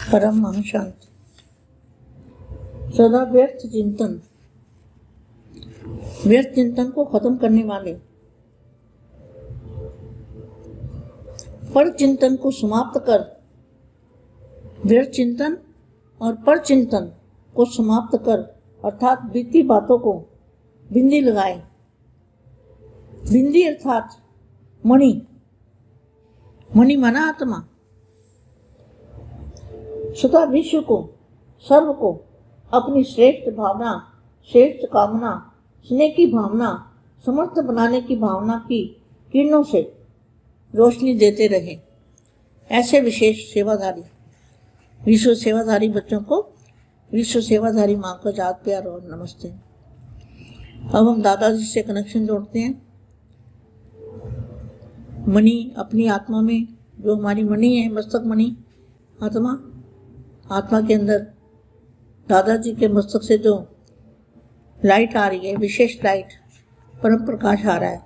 परम महाशांति। सदा व्यर्थ चिंतन को खत्म करने वाले, पर चिंतन को समाप्त कर, व्यर्थ चिंतन और पर चिंतन को समाप्त कर, अर्थात बीती बातों को बिंदी लगाए। बिंदी अर्थात मणि, मणि माना आत्मा। सदा विश्व को, सर्व को अपनी श्रेष्ठ भावना, श्रेष्ठ कामना, स्नेह की भावना, समर्थ बनाने की भावना की किरणों से रोशनी देते रहे। ऐसे विशेष सेवाधारी, विश्व सेवाधारी बच्चों को विश्व सेवाधारी माँ का याद प्यार और नमस्ते। अब हम दादाजी से कनेक्शन जोड़ते हैं। मणि अपनी आत्मा में, जो हमारी मणि है, मस्तक मणि आत्मा, आत्मा के अंदर दादाजी के मस्तक से जो लाइट आ रही है, विशेष लाइट, परम प्रकाश आ रहा है,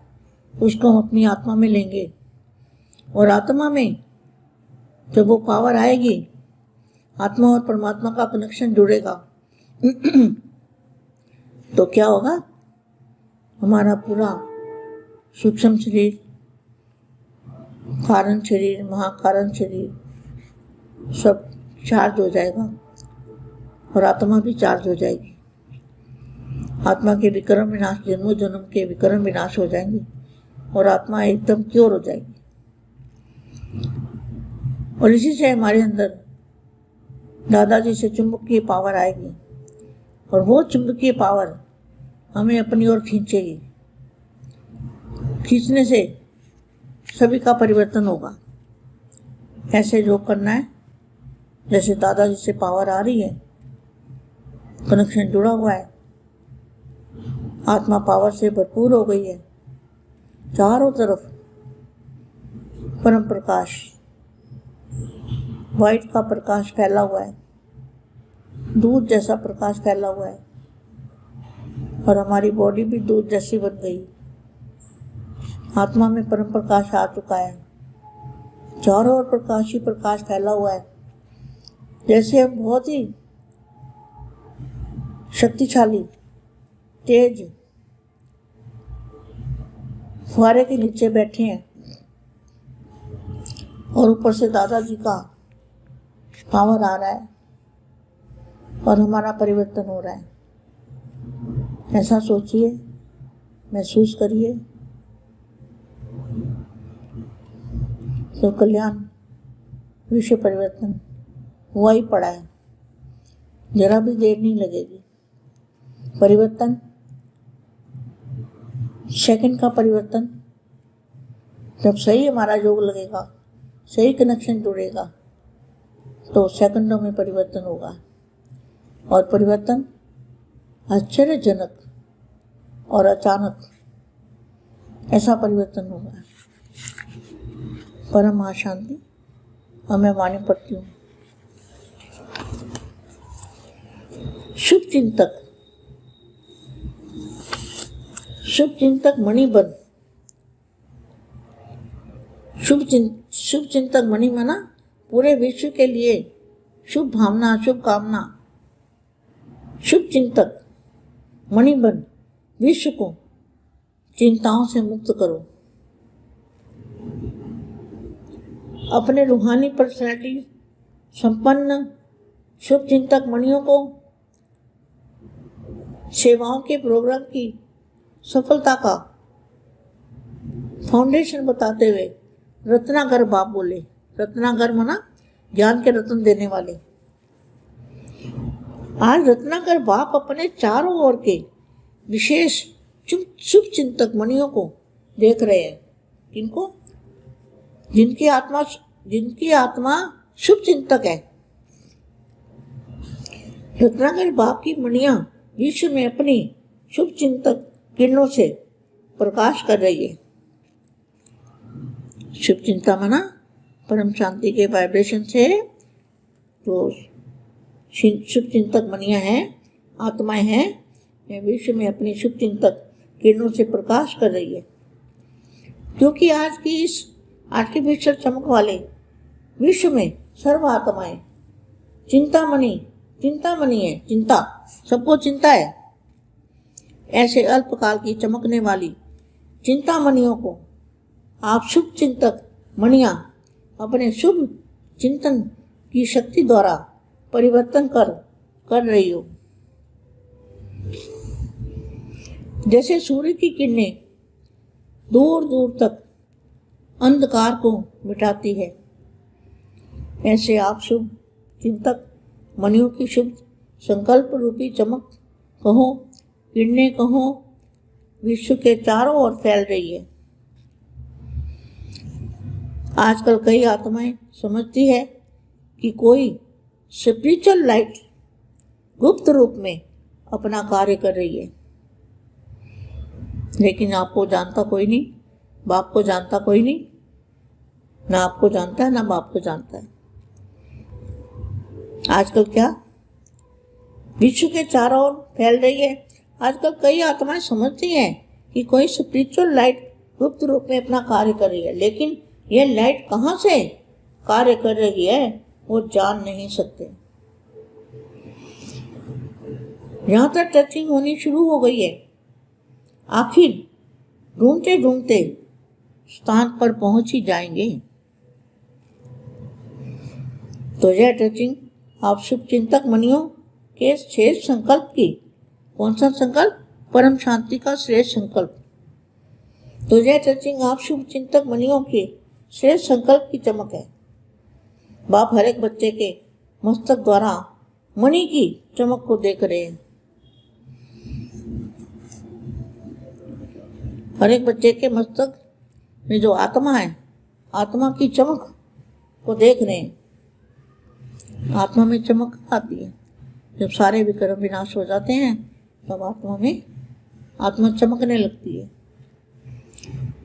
उसको हम अपनी आत्मा में लेंगे। और आत्मा में जब वो पावर आएगी, आत्मा और परमात्मा का कनेक्शन जुड़ेगा तो क्या होगा? हमारा पूरा सूक्ष्म शरीर, कारण शरीर, महाकारण शरीर सब चार्ज हो जाएगा और आत्मा भी चार्ज हो जाएगी। आत्मा के विक्रम विनाश, जन्मों जन्म के विक्रम विनाश हो जाएंगे और आत्मा एकदम क्योर हो जाएगी। और इसी से हमारे अंदर दादाजी से चुंबकीय पावर आएगी और वो चुंबकीय पावर हमें अपनी ओर खींचेगी। खींचने से सभी का परिवर्तन होगा। ऐसे योग करना है, जैसे दादाजी से पावर आ रही है, कनेक्शन जुड़ा हुआ है, आत्मा पावर से भरपूर हो गई है, चारों तरफ परम प्रकाश, वाइट का प्रकाश फैला हुआ है, दूध जैसा प्रकाश फैला हुआ है और हमारी बॉडी भी दूध जैसी बन गई। आत्मा में परम प्रकाश आ चुका है, चारों ओर प्रकाश ही प्रकाश फैला हुआ है। जैसे हम बहुत ही शक्तिशाली, तेज फुहारे के नीचे बैठे हैं और ऊपर से दादाजी का पावर आ रहा है और हमारा परिवर्तन हो रहा है। ऐसा सोचिए, महसूस करिए तो कल्याण, विश्व परिवर्तन हुआ ही पड़ा है। जरा भी देर नहीं लगेगी। परिवर्तन, सेकंड का परिवर्तन, जब सही हमारा योग लगेगा, सही कनेक्शन जुड़ेगा तो सेकंडों में परिवर्तन होगा। और परिवर्तन आश्चर्यजनक और अचानक ऐसा परिवर्तन होगा। परम महाशांति। हमें वाणी पढ़ती हूँ। शुभ चिंतक, शुभ चिंतक मणि बन। शुभ चिंतक मणि माना पूरे विश्व के लिए शुभ भावना, शुभ कामना। शुभ चिंतक मणि बन, विश्व को चिंताओं से मुक्त करो। अपने रूहानी पर्सनैलिटी संपन्न शुभ चिंतक मणियों को सेवाओं के प्रोग्राम की सफलता का फाउंडेशन बताते हुए रत्नाकर बाप बोले। रत्नाकर माना ज्ञान के रत्न देने वाले। आज रत्नाकर बाप अपने चारों ओर के विशेष शुभ चिंतक मणियों को देख रहे हैं। किनको? जिनकी आत्मा शुभ चिंतक है। रत्नाकर बाप की मणियां विश्व में अपनी शुभ चिंतक किरणों से प्रकाश कर रही है। शुभ चिंता माना परम शांति के वाइब्रेशन से जो शुभ चिंतक मणियां हैं, आत्माएं हैं, यह विश्व में अपनी शुभ चिंतक किरणों से प्रकाश कर रही है। क्योंकि आज की इस आर्टिफिशियल चमक वाले विश्व में सर्व आत्माएं चिंतामणि, चिंतामणि है, चिंता, सबको चिंता है। ऐसे अल्पकाल की चमकने वाली चिंतामणियों को आप शुभ चिंतक मणियां अपने शुभ चिंतन की शक्ति द्वारा परिवर्तन कर रही हो। जैसे सूर्य की किरणें दूर दूर तक अंधकार को मिटाती है, ऐसे आप शुभ चिंतक मणियों की शुभ संकल्प रूपी चमक कहो, किरणें कहो, विश्व के चारों ओर फैल रही है। आजकल कई आत्माएं समझती है कि कोई स्पिरिचुअल लाइट गुप्त रूप में अपना कार्य कर रही है, लेकिन आपको जानता कोई नहीं, बाप को जानता कोई नहीं, ना आपको जानता है ना बाप को जानता है। आजकल क्या विश्व के चारों ओर फैल रही है। आजकल कई आत्माएं समझती हैं कि कोई स्पिरिचुअल लाइट गुप्त रूप में अपना कार्य कर रही है, लेकिन यह लाइट कहाँ से कार्य कर रही है वो जान नहीं सकते। यहाँ तक टचिंग होनी शुरू हो गई है। आखिर ढूंढते ढूंढते स्थान पर पहुंच ही जाएंगे। तो यह टचिंग आप शुभ चिंतक मणियों के श्रेष्ठ संकल्प की, कौन सा संकल्प? परम शांति का श्रेष्ठ संकल्प। तो यह टचिंग आप शुभ चिंतक मणियों के श्रेष्ठ संकल्प की चमक है। बाप हर एक बच्चे के मस्तक द्वारा मणि की चमक को देख रहे हैं। हर एक बच्चे के मस्तक में जो आत्मा है, आत्मा की चमक को देख रहे हैं। आत्मा में चमक आती है जब सारे विक्रम विनाश हो जाते हैं, तब आत्मा चमकने लगती है,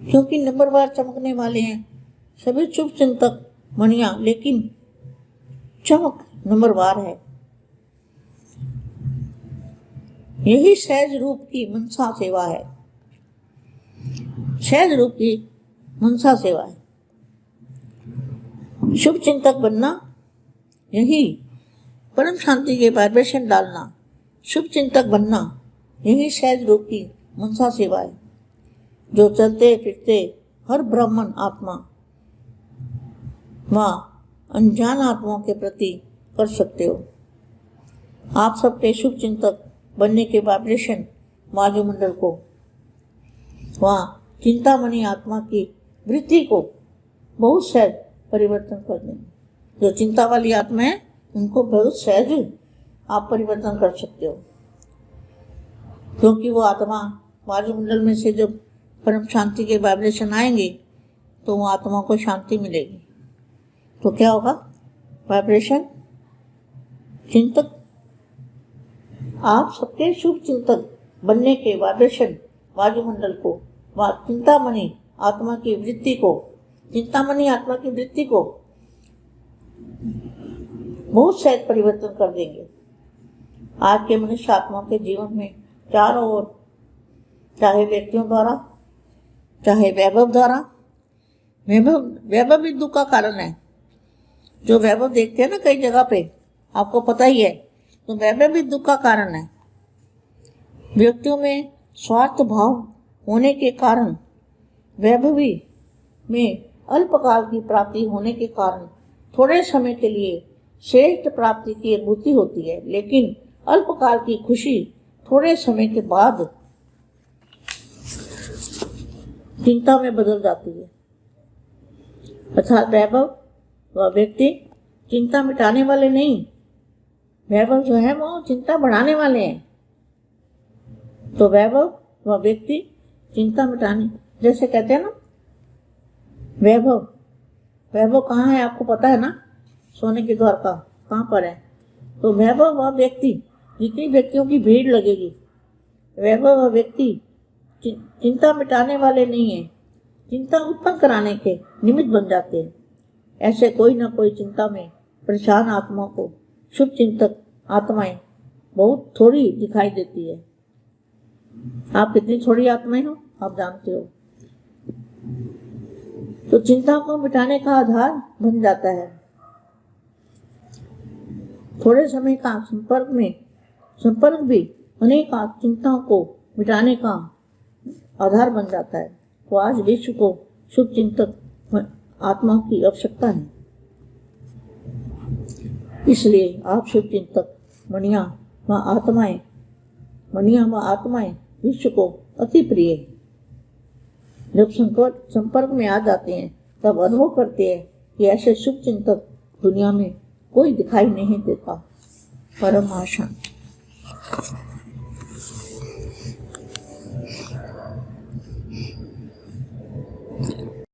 क्योंकि नंबरवार चमकने वाले हैं सभी शुभ चिंतक मणियां, लेकिन चमक नंबरवार है। यही सहज रूप की मनसा सेवा है। सहज रूप की मनसा सेवा है। शुभ चिंतक बनना, यही परम शांति के वाइब्रेशन डालना, शुभ चिंतक बनना, यही सहज रूप की मनसा सेवा है, जो चलते फिरते हर ब्राह्मण आत्मा व अनजान आत्माओं के प्रति कर सकते हो। आप सबके शुभ चिंतक बनने के वाइब्रेशन वायुमंडल को व चिंतामणि आत्मा की वृत्ति को बहुत सहज परिवर्तन कर देंगे। जो चिंता वाली आत्मा है उनको बहुत सहज आप परिवर्तन कर सकते हो, क्योंकि वो आत्मा वायुमंडल में से जब परम शांति के वाइब्रेशन आएंगे तो वो आत्मा को शांति मिलेगी। तो क्या होगा? वाइब्रेशन चिंतक, आप सबके शुभ चिंतक बनने के वाइब्रेशन वायुमंडल को व चिंतामणि आत्मा की वृत्ति को, चिंतामणि आत्मा की वृत्ति को बहुत सहज परिवर्तन कर देंगे। आज के मनुष्य आत्मा के जीवन में चारों ओर, चाहे व्यक्तियों द्वारा, चाहे वैभव द्वारा, वैभव भी दुख का कारण है। जो वैभव देखते हैं ना कई जगह पे, आपको पता ही है, तो वैभव भी दुख का कारण है। व्यक्तियों में स्वार्थ भाव होने के कारण, वैभवी में अल्पकाल की प्राप्ति होने के कारण थोड़े समय के लिए श्रेष्ठ प्राप्ति की अनुभूति होती है, लेकिन अल्पकाल की खुशी थोड़े समय के बाद चिंता में बदल जाती है। अर्थात वैभव व व्यक्ति चिंता मिटाने वाले नहीं, वैभव जो है वो चिंता बढ़ाने वाले हैं। तो वैभव व व्यक्ति चिंता मिटाने, जैसे कहते हैं ना, वैभव, वैभव कहाँ है आपको पता है ना? सोने के द्वार का कहाँ पर है? तो वैभव व व्यक्ति, जितनी व्यक्तियों की भीड़ लगेगी, वैभव व व्यक्ति चिंता मिटाने वाले नहीं है, चिंता उत्पन्न कराने के निमित्त बन जाते हैं। ऐसे कोई ना कोई चिंता में परेशान आत्माओं को शुभ चिंतक आत्माएं बहुत थोड़ी दिखाई देती है। आप कितनी थोड़ी आत्माएं हो आप जानते हो। तो चिंता को मिटाने का आधार बन जाता है। थोड़े समय का संपर्क भी अनेक चिंताओं को मिटाने का आधार बन जाता है। तो आज विश्व को शुभ चिंतक आत्मा की आवश्यकता है। इसलिए आप शुभ चिंतक मणिया व आत्माएं विश्व को अति प्रिय है। जब संपर्क में आ जाते हैं तब अनुभव करते हैं कि ऐसे शुभ चिंतक दुनिया में कोई दिखाई नहीं देता। परम आशांति।